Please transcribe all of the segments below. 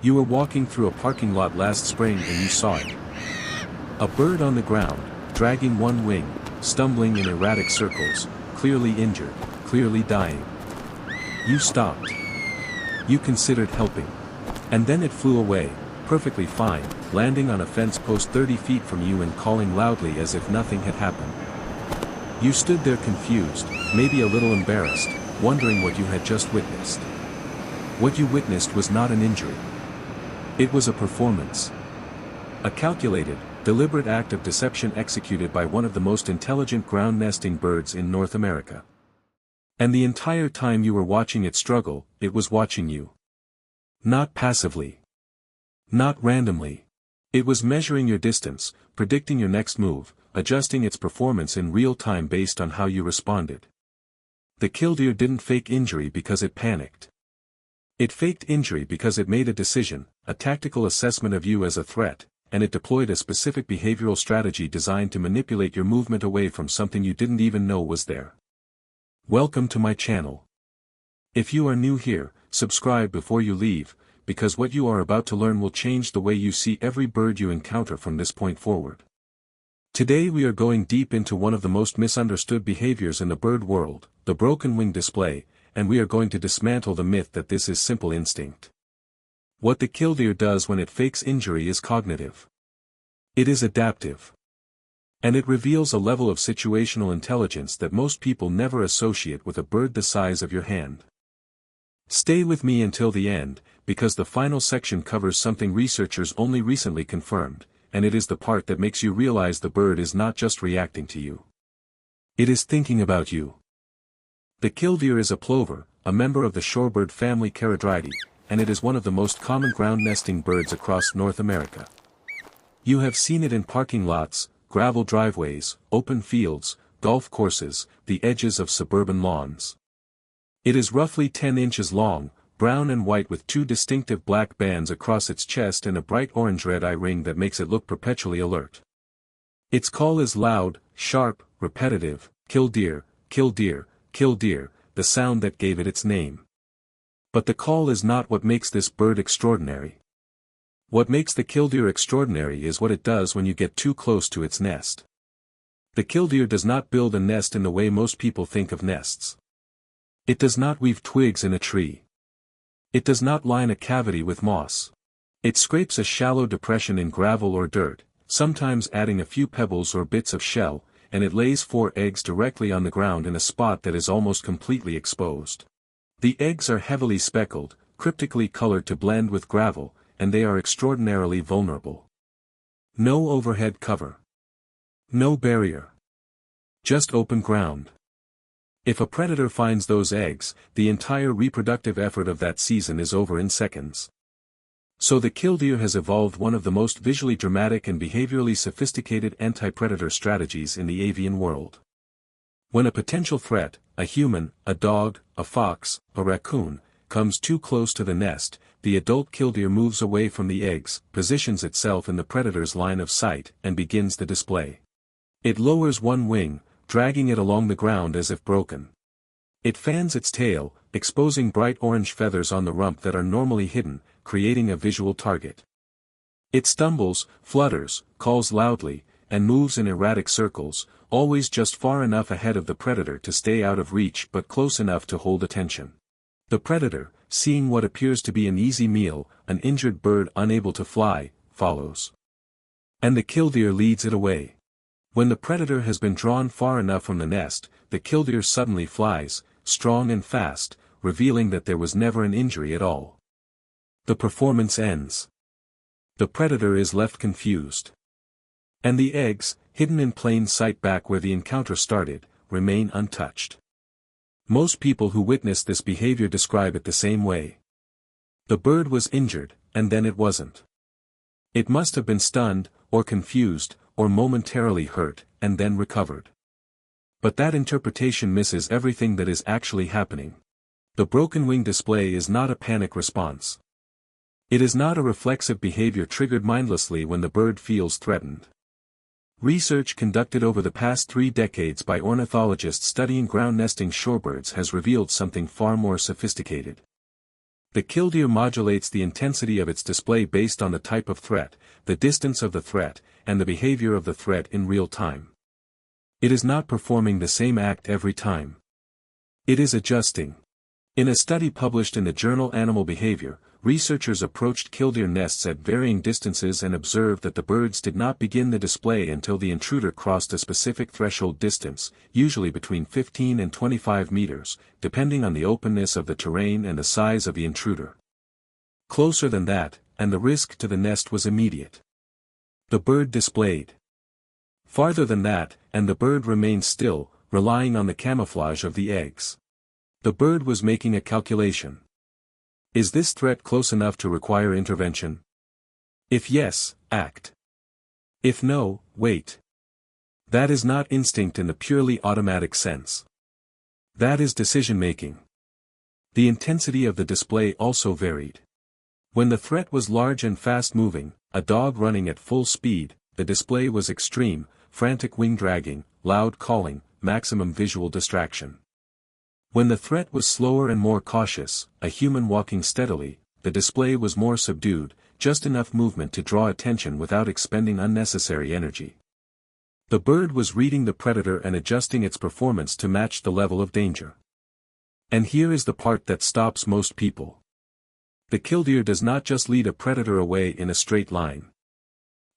You were walking through a parking lot last spring and you saw it. A bird on the ground, dragging one wing, stumbling in erratic circles, clearly injured, clearly dying. You stopped. You considered helping. And then it flew away, perfectly fine, landing on a fence post 30 feet from you and calling loudly as if nothing had happened. You stood there confused, maybe a little embarrassed, wondering what you had just witnessed. What you witnessed was not an injury. It was a performance. A calculated, deliberate act of deception executed by one of the most intelligent ground-nesting birds in North America. And the entire time you were watching it struggle, it was watching you. Not passively. Not randomly. It was measuring your distance, predicting your next move, adjusting its performance in real time based on how you responded. The killdeer didn't fake injury because it panicked. It faked injury because it made a decision, a tactical assessment of you as a threat, and it deployed a specific behavioral strategy designed to manipulate your movement away from something you didn't even know was there. Welcome to my channel. If you are new here, subscribe before you leave, because what you are about to learn will change the way you see every bird you encounter from this point forward. Today we are going deep into one of the most misunderstood behaviors in the bird world, the broken wing display, and we are going to dismantle the myth that this is simple instinct. What the killdeer does when it fakes injury is cognitive. It is adaptive. And it reveals a level of situational intelligence that most people never associate with a bird the size of your hand. Stay with me until the end, because the final section covers something researchers only recently confirmed, and it is the part that makes you realize the bird is not just reacting to you. It is thinking about you. The killdeer is a plover, a member of the shorebird family Charadridae, and it is one of the most common ground-nesting birds across North America. You have seen it in parking lots, gravel driveways, open fields, golf courses, the edges of suburban lawns. It is roughly 10 inches long, brown and white with two distinctive black bands across its chest and a bright orange-red eye ring that makes it look perpetually alert. Its call is loud, sharp, repetitive, killdeer, killdeer, killdeer, the sound that gave it its name. But the call is not what makes this bird extraordinary. What makes the killdeer extraordinary is what it does when you get too close to its nest. The killdeer does not build a nest in the way most people think of nests. It does not weave twigs in a tree. It does not line a cavity with moss. It scrapes a shallow depression in gravel or dirt, sometimes adding a few pebbles or bits of shell, and it lays 4 eggs directly on the ground in a spot that is almost completely exposed. The eggs are heavily speckled, cryptically colored to blend with gravel, and they are extraordinarily vulnerable. No overhead cover. No barrier. Just open ground. If a predator finds those eggs, the entire reproductive effort of that season is over in seconds. So the killdeer has evolved one of the most visually dramatic and behaviorally sophisticated anti-predator strategies in the avian world. When a potential threat, a human, a dog, a fox, a raccoon, comes too close to the nest, the adult killdeer moves away from the eggs, positions itself in the predator's line of sight, and begins the display. It lowers one wing, dragging it along the ground as if broken. It fans its tail, exposing bright orange feathers on the rump that are normally hidden, creating a visual target. It stumbles, flutters, calls loudly, and moves in erratic circles, always just far enough ahead of the predator to stay out of reach but close enough to hold attention. The predator, seeing what appears to be an easy meal, an injured bird unable to fly, follows. And the killdeer leads it away. When the predator has been drawn far enough from the nest, the killdeer suddenly flies, strong and fast, revealing that there was never an injury at all. The performance ends. The predator is left confused. And the eggs, hidden in plain sight back where the encounter started, remain untouched. Most people who witness this behavior describe it the same way. The bird was injured, and then it wasn't. It must have been stunned, or confused, or momentarily hurt, and then recovered. But that interpretation misses everything that is actually happening. The broken wing display is not a panic response. It is not a reflexive behavior triggered mindlessly when the bird feels threatened. Research conducted over the past 3 decades by ornithologists studying ground-nesting shorebirds has revealed something far more sophisticated. The killdeer modulates the intensity of its display based on the type of threat, the distance of the threat, and the behavior of the threat in real time. It is not performing the same act every time. It is adjusting. In a study published in the journal Animal Behavior, researchers approached killdeer nests at varying distances and observed that the birds did not begin the display until the intruder crossed a specific threshold distance, usually between 15 and 25 meters, depending on the openness of the terrain and the size of the intruder. Closer than that, and the risk to the nest was immediate. The bird displayed. Farther than that, and the bird remained still, relying on the camouflage of the eggs. The bird was making a calculation. Is this threat close enough to require intervention? If yes, act. If no, wait. That is not instinct in the purely automatic sense. That is decision-making. The intensity of the display also varied. When the threat was large and fast-moving, a dog running at full speed, the display was extreme, frantic wing dragging, loud calling, maximum visual distraction. When the threat was slower and more cautious, a human walking steadily, the display was more subdued, just enough movement to draw attention without expending unnecessary energy. The bird was reading the predator and adjusting its performance to match the level of danger. And here is the part that stops most people. The killdeer does not just lead a predator away in a straight line.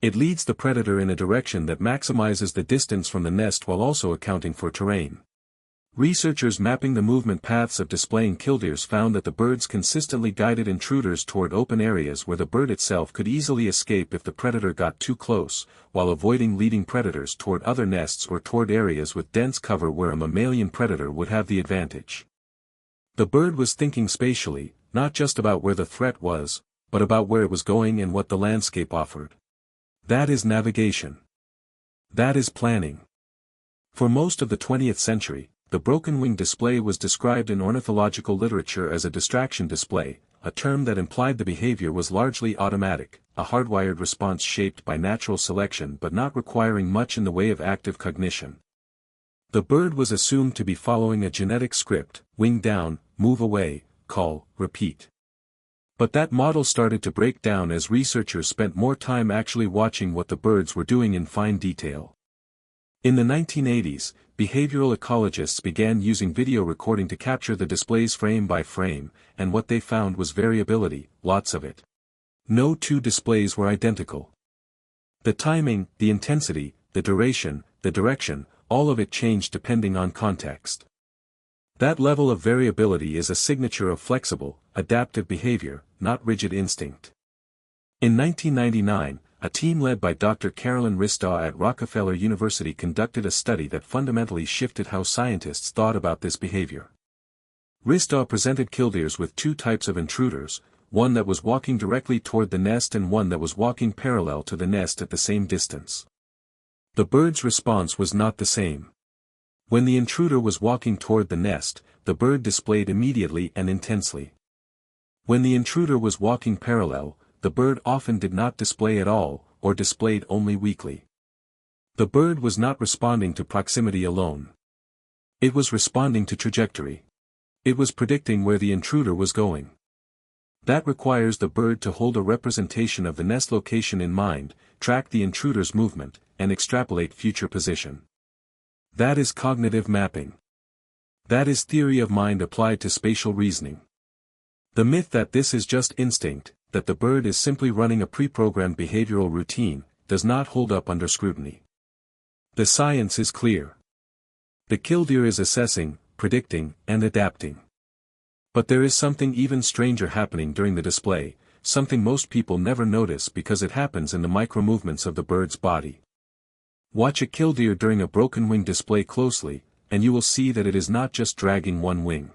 It leads the predator in a direction that maximizes the distance from the nest while also accounting for terrain. Researchers mapping the movement paths of displaying killdeers found that the birds consistently guided intruders toward open areas where the bird itself could easily escape if the predator got too close, while avoiding leading predators toward other nests or toward areas with dense cover where a mammalian predator would have the advantage. The bird was thinking spatially, not just about where the threat was, but about where it was going and what the landscape offered. That is navigation. That is planning. For most of the 20th century, the broken wing display was described in ornithological literature as a distraction display, a term that implied the behavior was largely automatic, a hardwired response shaped by natural selection but not requiring much in the way of active cognition. The bird was assumed to be following a genetic script: wing down, move away, call, repeat. But that model started to break down as researchers spent more time actually watching what the birds were doing in fine detail. In the 1980s, behavioral ecologists began using video recording to capture the displays frame by frame, and what they found was variability, lots of it. No two displays were identical. The timing, the intensity, the duration, the direction, all of it changed depending on context. That level of variability is a signature of flexible, adaptive behavior, not rigid instinct. In 1999, a team led by Dr. Carolyn Ristaw at Rockefeller University conducted a study that fundamentally shifted how scientists thought about this behavior. Ristaw presented killdeers with two types of intruders, one that was walking directly toward the nest and one that was walking parallel to the nest at the same distance. The bird's response was not the same. When the intruder was walking toward the nest, the bird displayed immediately and intensely. When the intruder was walking parallel, the bird often did not display at all, or displayed only weakly. The bird was not responding to proximity alone. It was responding to trajectory. It was predicting where the intruder was going. That requires the bird to hold a representation of the nest location in mind, track the intruder's movement, and extrapolate future position. That is cognitive mapping. That is theory of mind applied to spatial reasoning. The myth that this is just instinct, that the bird is simply running a pre-programmed behavioral routine, does not hold up under scrutiny. The science is clear. The killdeer is assessing, predicting, and adapting. But there is something even stranger happening during the display, something most people never notice because it happens in the micro-movements of the bird's body. Watch a killdeer during a broken wing display closely, and you will see that it is not just dragging one wing.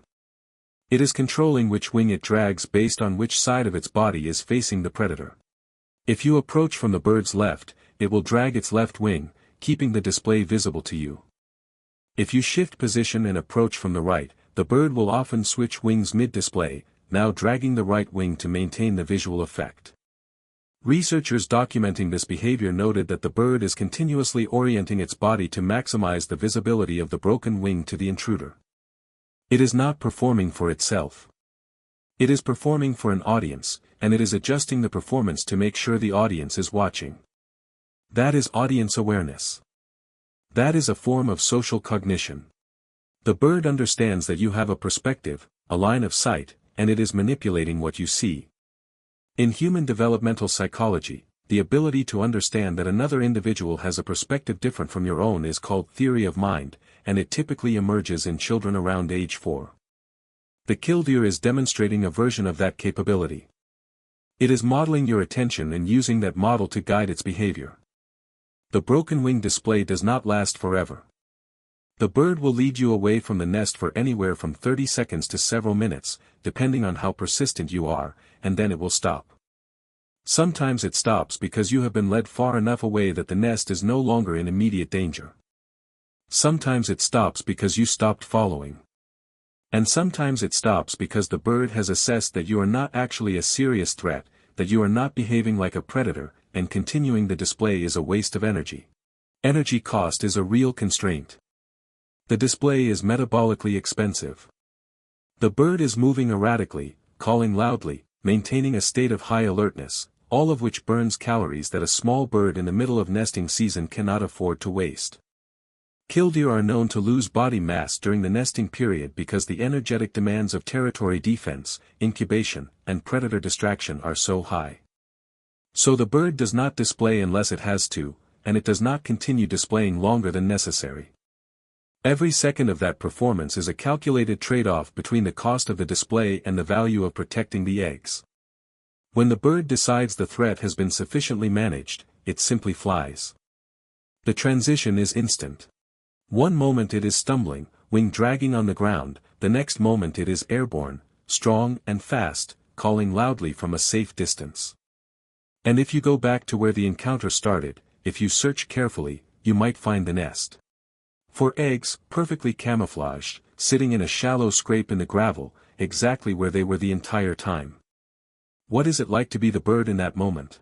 It is controlling which wing it drags based on which side of its body is facing the predator. If you approach from the bird's left, it will drag its left wing, keeping the display visible to you. If you shift position and approach from the right, the bird will often switch wings mid-display, now dragging the right wing to maintain the visual effect. Researchers documenting this behavior noted that the bird is continuously orienting its body to maximize the visibility of the broken wing to the intruder. It is not performing for itself. It is performing for an audience, and it is adjusting the performance to make sure the audience is watching. That is audience awareness. That is a form of social cognition. The bird understands that you have a perspective, a line of sight, and it is manipulating what you see. In human developmental psychology, the ability to understand that another individual has a perspective different from your own is called theory of mind, and it typically emerges in children around age 4. The killdeer is demonstrating a version of that capability. It is modeling your attention and using that model to guide its behavior. The broken wing display does not last forever. The bird will lead you away from the nest for anywhere from 30 seconds to several minutes, depending on how persistent you are, and then it will stop. Sometimes it stops because you have been led far enough away that the nest is no longer in immediate danger. Sometimes it stops because you stopped following. And sometimes it stops because the bird has assessed that you are not actually a serious threat, that you are not behaving like a predator, and continuing the display is a waste of energy. Energy cost is a real constraint. The display is metabolically expensive. The bird is moving erratically, calling loudly, maintaining a state of high alertness, all of which burns calories that a small bird in the middle of nesting season cannot afford to waste. Killdeer are known to lose body mass during the nesting period because the energetic demands of territory defense, incubation, and predator distraction are so high. So the bird does not display unless it has to, and it does not continue displaying longer than necessary. Every second of that performance is a calculated trade-off between the cost of the display and the value of protecting the eggs. When the bird decides the threat has been sufficiently managed, it simply flies. The transition is instant. One moment it is stumbling, wing dragging on the ground, the next moment it is airborne, strong and fast, calling loudly from a safe distance. And if you go back to where the encounter started, if you search carefully, you might find the nest. 4 eggs, perfectly camouflaged, sitting in a shallow scrape in the gravel, exactly where they were the entire time. What is it like to be the bird in that moment?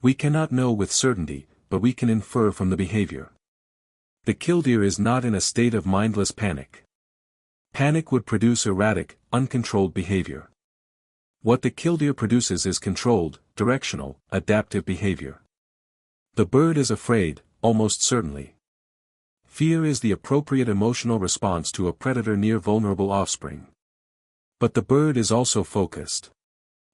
We cannot know with certainty, but we can infer from the behavior. The killdeer is not in a state of mindless panic. Panic would produce erratic, uncontrolled behavior. What the killdeer produces is controlled, directional, adaptive behavior. The bird is afraid, almost certainly. Fear is the appropriate emotional response to a predator near vulnerable offspring. But the bird is also focused.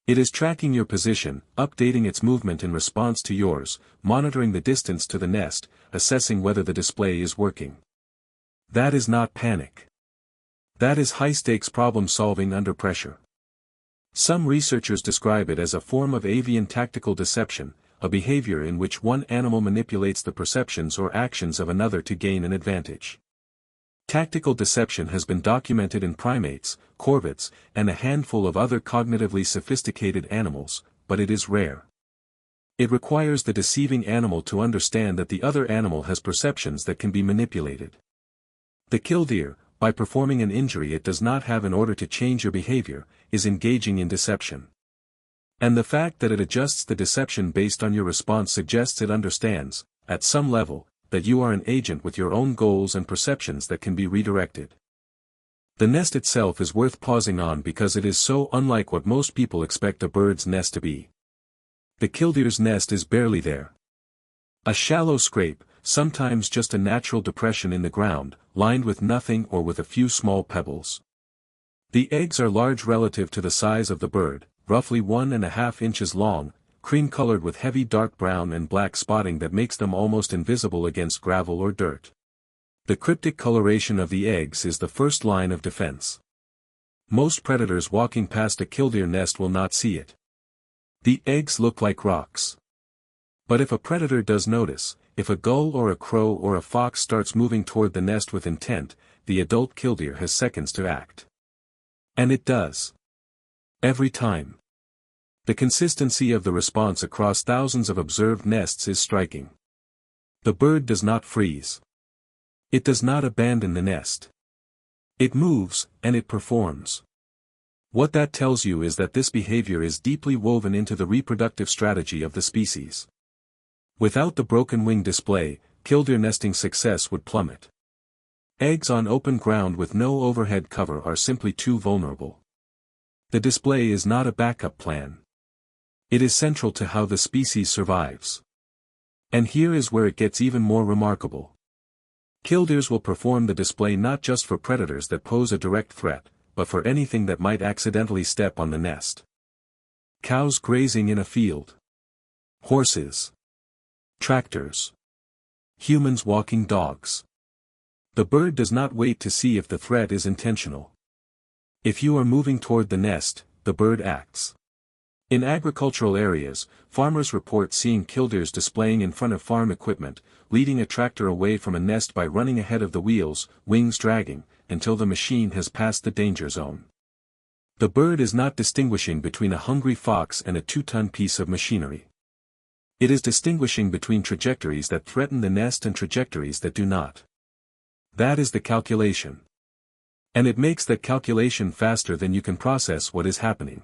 It is tracking your position, updating its movement in response to yours, monitoring the distance to the nest, assessing whether the display is working. That is not panic. That is high-stakes problem-solving under pressure. Some researchers describe it as a form of avian tactical deception, a behavior in which one animal manipulates the perceptions or actions of another to gain an advantage. Tactical deception has been documented in primates, corvids, and a handful of other cognitively sophisticated animals, but it is rare. It requires the deceiving animal to understand that the other animal has perceptions that can be manipulated. The killdeer, by performing an injury it does not have in order to change your behavior, is engaging in deception. And the fact that it adjusts the deception based on your response suggests it understands, at some level, that you are an agent with your own goals and perceptions that can be redirected. The nest itself is worth pausing on because it is so unlike what most people expect a bird's nest to be. The killdeer's nest is barely there. A shallow scrape, sometimes just a natural depression in the ground, lined with nothing or with a few small pebbles. The eggs are large relative to the size of the bird, roughly 1.5 inches long, cream-colored with heavy dark brown and black spotting that makes them almost invisible against gravel or dirt. The cryptic coloration of the eggs is the first line of defense. Most predators walking past a killdeer nest will not see it. The eggs look like rocks. But if a predator does notice, if a gull or a crow or a fox starts moving toward the nest with intent, the adult killdeer has seconds to act. And it does. Every time. The consistency of the response across thousands of observed nests is striking. The bird does not freeze. It does not abandon the nest. It moves, and it performs. What that tells you is that this behavior is deeply woven into the reproductive strategy of the species. Without the broken wing display, killdeer nesting success would plummet. Eggs on open ground with no overhead cover are simply too vulnerable. The display is not a backup plan. It is central to how the species survives. And here is where it gets even more remarkable. Killdeers will perform the display not just for predators that pose a direct threat, but for anything that might accidentally step on the nest. Cows grazing in a field. Horses. Tractors. Humans walking dogs. The bird does not wait to see if the threat is intentional. If you are moving toward the nest, the bird acts. In agricultural areas, farmers report seeing killdeers displaying in front of farm equipment, leading a tractor away from a nest by running ahead of the wheels, wings dragging, until the machine has passed the danger zone. The bird is not distinguishing between a hungry fox and a 2-ton piece of machinery. It is distinguishing between trajectories that threaten the nest and trajectories that do not. That is the calculation. And it makes that calculation faster than you can process what is happening.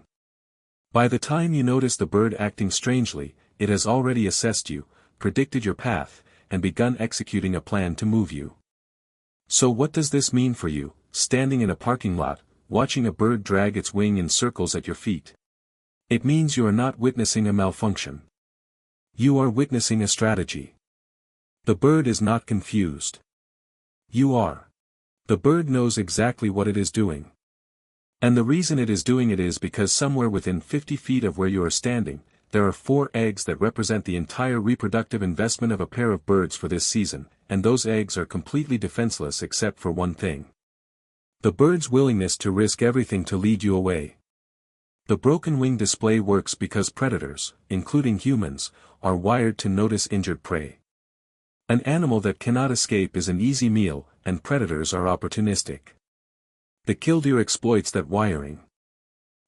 By the time you notice the bird acting strangely, it has already assessed you, predicted your path, and begun executing a plan to move you. So what does this mean for you, standing in a parking lot, watching a bird drag its wing in circles at your feet? It means you are not witnessing a malfunction. You are witnessing a strategy. The bird is not confused. You are. The bird knows exactly what it is doing. And the reason it is doing it is because somewhere within 50 feet of where you are standing, there are 4 eggs that represent the entire reproductive investment of a pair of birds for this season, and those eggs are completely defenseless except for one thing. The bird's willingness to risk everything to lead you away. The broken wing display works because predators, including humans, are wired to notice injured prey. An animal that cannot escape is an easy meal, and predators are opportunistic. The killdeer exploits that wiring.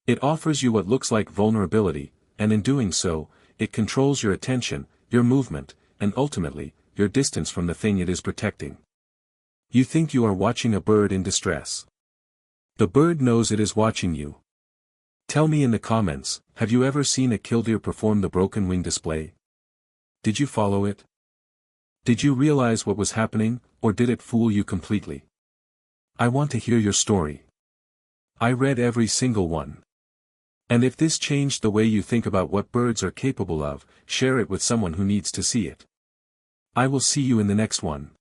It offers you what looks like vulnerability, and in doing so, it controls your attention, your movement, and ultimately, your distance from the thing it is protecting. You think you are watching a bird in distress. The bird knows it is watching you. Tell me in the comments, have you ever seen a killdeer perform the broken wing display? Did you follow it? Did you realize what was happening, or did it fool you completely? I want to hear your story. I read every single one. And if this changed the way you think about what birds are capable of, share it with someone who needs to see it. I will see you in the next one.